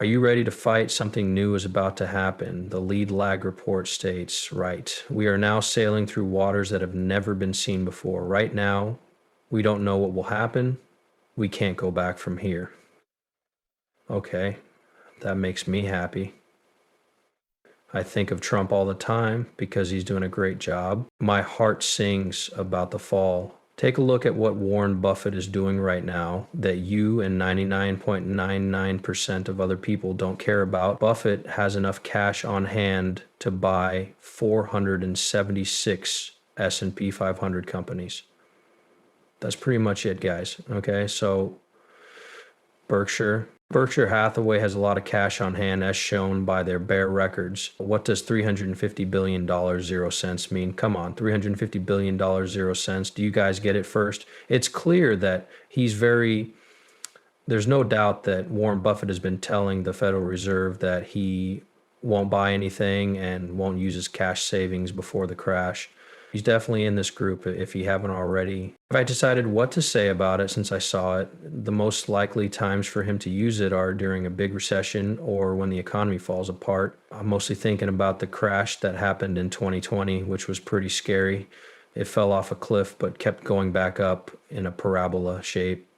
Are you ready to fight? Something new is about to happen. The lead lag report states, right. We are now sailing through waters that have never been seen before. Right now, we don't know what will happen. We can't go back from here. Okay, that makes me happy. I think of Trump all the time because he's doing a great job. My heart sings about the fall. Take a look at what Warren Buffett is doing right now that you and 99.99% of other people don't care about. Buffett has enough cash on hand to buy 476 S&P 500 companies. That's pretty much it, guys. Okay, so Berkshire Hathaway has a lot of cash on hand as shown by their bear records. What does $350 billion 0 cents mean? Come on, $350 billion 0 cents. Do you guys get it first? It's clear that there's no doubt that Warren Buffett has been telling the Federal Reserve that he won't buy anything and won't use his cash savings before the crash. He's definitely in this group if you haven't already. If I decided what to say about it since I saw it, the most likely times for him to use it are during a big recession or when the economy falls apart. I'm mostly thinking about the crash that happened in 2020, which was pretty scary. It fell off a cliff but kept going back up in a parabola shape.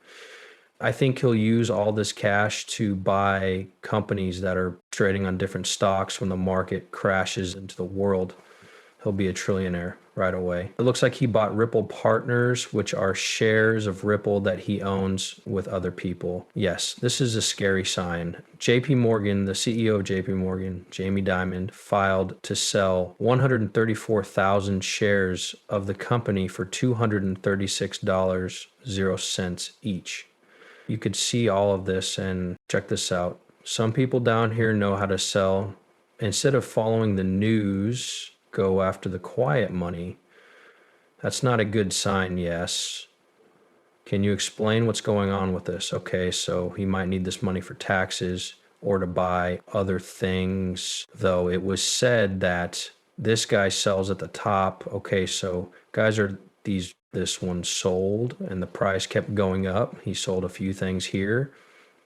I think he'll use all this cash to buy companies that are trading on different stocks when the market crashes into the world. He'll be a trillionaire right away. It looks like he bought Ripple Partners, which are shares of Ripple that he owns with other people. Yes, this is a scary sign. JP Morgan, the CEO of JP Morgan, Jamie Dimon, filed to sell 134,000 shares of the company for $236.00 each. You could see all of this and check this out. Some people down here know how to sell. Instead of following the news, go after the quiet money. That's not a good sign, yes. Can you explain what's going on with this? Okay, so he might need this money for taxes or to buy other things, though it was said that this guy sells at the top. Okay, so guys, this one sold and the price kept going up. He sold a few things here.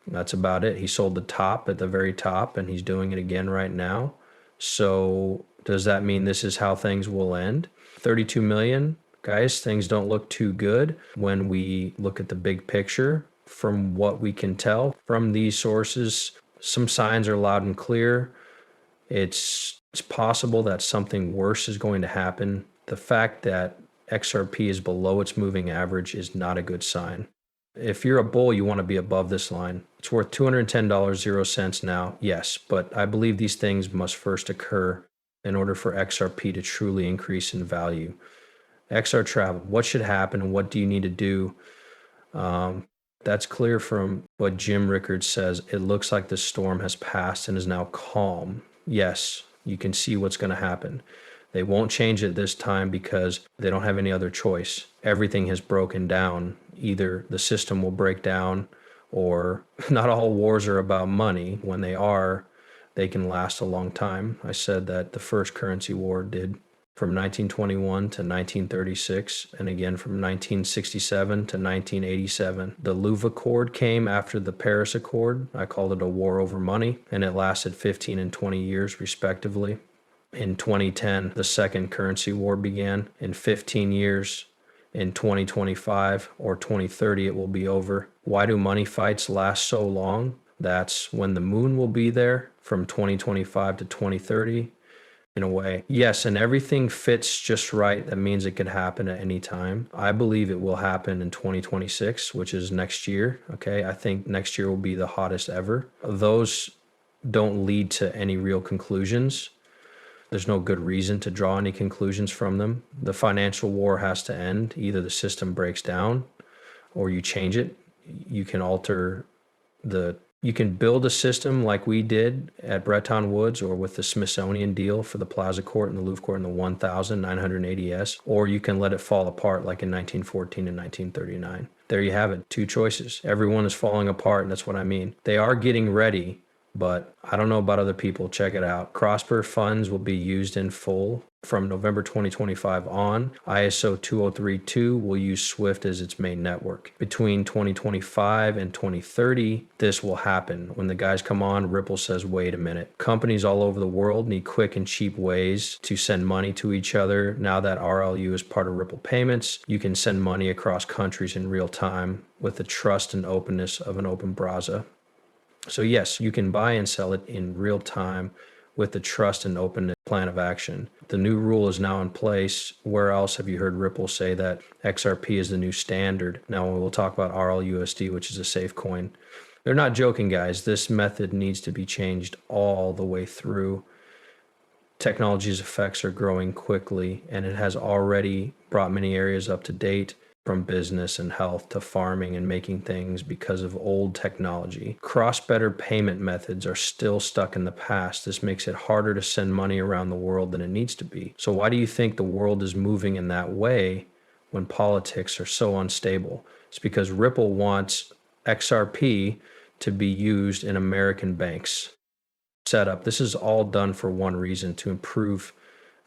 That's about it. He sold the top at the very top and he's doing it again right now. So does that mean this is how things will end? 32 million? Guys, things don't look too good when we look at the big picture. From what we can tell from these sources, some signs are loud and clear. It's possible that something worse is going to happen. The fact that XRP is below its moving average is not a good sign. If you're a bull, you want to be above this line. It's worth $210.00 now, yes, but I believe these things must first occur in order for XRP to truly increase in value. XR travel, what should happen and what do you need to do? That's clear from what Jim Rickards says. It looks like the storm has passed and is now calm. Yes, you can see what's going to happen. They won't change it this time because they don't have any other choice. Everything has broken down. Either the system will break down or not all wars are about money. When they are, they can last a long time. I said that the first currency war did from 1921 to 1936, and again from 1967 to 1987. The Louvain Accord came after the Paris Accord. I called it a war over money, and it lasted 15 and 20 years respectively. In 2010, the second currency war began. In 15 years, in 2025 or 2030, it will be over. Why do money fights last so long? That's when the moon will be there from 2025 to 2030. In a way, yes, and everything fits just right. That means it could happen at any time. I believe it will happen in 2026, which is next year. Okay, I think next year will be the hottest ever. Those don't lead to any real conclusions. There's no good reason to draw any conclusions from them. The financial war has to end. Either the system breaks down or you change it. You can you can build a system like we did at Bretton Woods or with the Smithsonian deal for the Plaza Court and the Louvre Court and the 1980s, or you can let it fall apart like in 1914 and 1939. There you have it, two choices. Everyone is falling apart, and that's what I mean. They are getting ready, but I don't know about other people. Check it out. Prosper funds will be used in full from November 2025 on. ISO 2032 will use Swift as its main network. Between 2025 and 2030, this will happen. When the guys come on, Ripple says, wait a minute. Companies all over the world need quick and cheap ways to send money to each other. Now that RLU is part of Ripple payments, you can send money across countries in real time with the trust and openness of an open browser. So yes, you can buy and sell it in real time with the trust and openness plan of action. The new rule is now in place. Where else have you heard Ripple say that XRP is the new standard? Now we'll talk about RLUSD, which is a safe coin. They're not joking, guys. This method needs to be changed all the way through. Technology's effects are growing quickly, and it has already brought many areas up to date, from business and health to farming and making things because of old technology. Cross-border payment methods are still stuck in the past. This makes it harder to send money around the world than it needs to be. So why do you think the world is moving in that way when politics are so unstable? It's because Ripple wants XRP to be used in American banks. Setup. This is all done for one reason, to improve.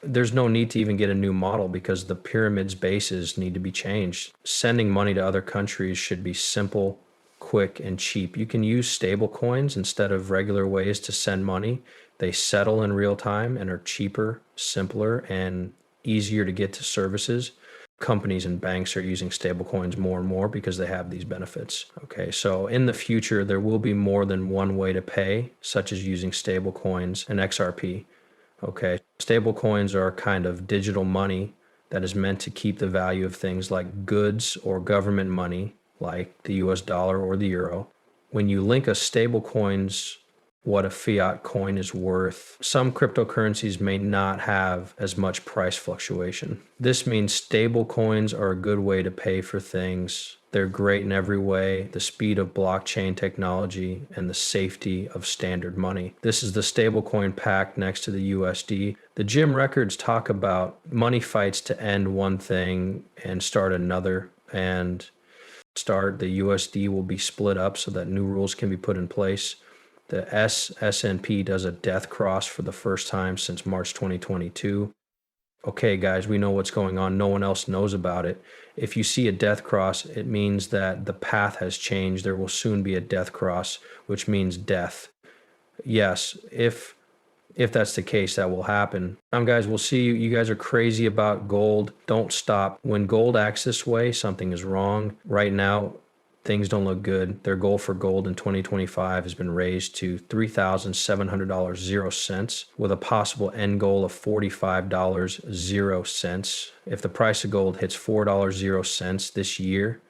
There's no need to even get a new model because the pyramid's bases need to be changed. Sending money to other countries should be simple, quick, and cheap. You can use stable coins instead of regular ways to send money. They settle in real time and are cheaper, simpler, and easier to get to services. Companies and banks are using stable coins more and more because they have these benefits. Okay, so in the future, there will be more than one way to pay, such as using stable coins and XRP. Okay, stable coins are kind of digital money that is meant to keep the value of things like goods or government money, like the US dollar or the euro. When you link a stable coin's what a fiat coin is worth, some cryptocurrencies may not have as much price fluctuation. This means stable coins are a good way to pay for things. They're great in every way, the speed of blockchain technology and the safety of standard money. This is the stablecoin pack next to the USD. The Jim records talk about money fights to end one thing and start another, and the USD will be split up so that new rules can be put in place. The S&P does a death cross for the first time since March 2022. Okay, guys, we know what's going on. No one else knows about it. If you see a death cross, it means that the path has changed. There will soon be a death cross, which means death. Yes, if that's the case, that will happen. Guys, we'll see you. You guys are crazy about gold. Don't stop. When gold acts this way, something is wrong. Right now, things don't look good. Their goal for gold in 2025 has been raised to $3,700.00 with a possible end goal of $45.00. If the price of gold hits $4.00 this year,